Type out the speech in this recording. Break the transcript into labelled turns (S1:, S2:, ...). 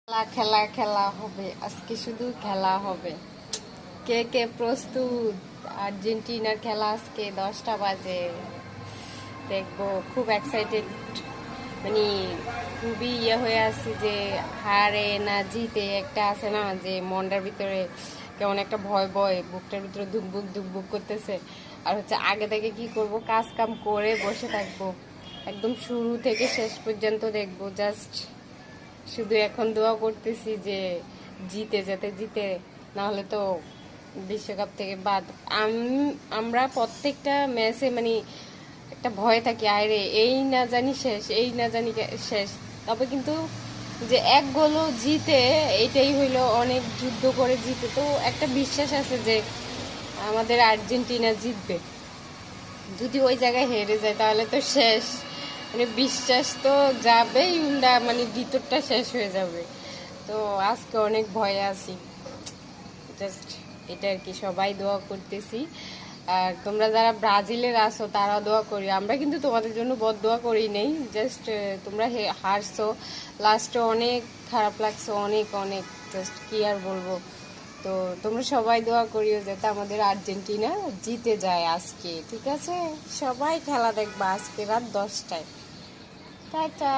S1: খেলা খেলা খেলা হবে আজকে, শুধু খেলা হবে। কে কে প্রস্তুত? আর্জেন্টিনার খেলা আজকে 10টা বাজে, দেখবো। খুব এক্সাইটেড, মানে খুবই হয়ে আছি যে হারে না জিতে একটা আছে না, যে মনটার ভিতরে কেমন একটা ভয় ভয়, বুকটার ভিতরে ধুকবুক ধুকবুক করতেছে। আর হচ্ছে আগে থেকে কি করব, কাজ কাম করে বসে থাকবো, একদম শুরু থেকে শেষ পর্যন্ত দেখবো। জাস্ট শুধু এখন দোয়া করতেছি যে জিতে, যাতে জিতে, না হলে তো বিশ্বকাপ থেকে বাদ। আমরা প্রত্যেকটা ম্যাচে মানে একটা ভয় থাকি, আরে এই না জানি শেষ, এই না জানি শেষ। তবে কিন্তু যে এক গোলও জিতে, এটাই হইলো অনেক, যুদ্ধ করে জিতে। তো একটা বিশ্বাস আছে যে আমাদের আর্জেন্টিনা জিতবে। যদি ওই জায়গায় হেরে যায় তাহলে তো শেষ, মানে বিশ্বাস তো যাবেই, উল্টা মানে ভিতরটা শেষ হয়ে যাবে। তো আজকে অনেক ভয়ে আছি, জাস্ট এটা আর কি। সবাই দোয়া করতেছি। আর তোমরা যারা ব্রাজিলের আছো তারাও দোয়া করি। আমরা কিন্তু তোমাদের জন্য বদ দোয়া করি নেই, জাস্ট তোমরা হারছো লাস্টে, অনেক খারাপ লাগছে, অনেক অনেক, জাস্ট কি আর বলবো। তো তোমরা সবাই দোয়া করিও যাতে আমাদের আর্জেন্টিনা জিতে যায় আজকে, ঠিক আছে? সবাই খেলা দেখবা আজকে রাত 10টায়। টাটা।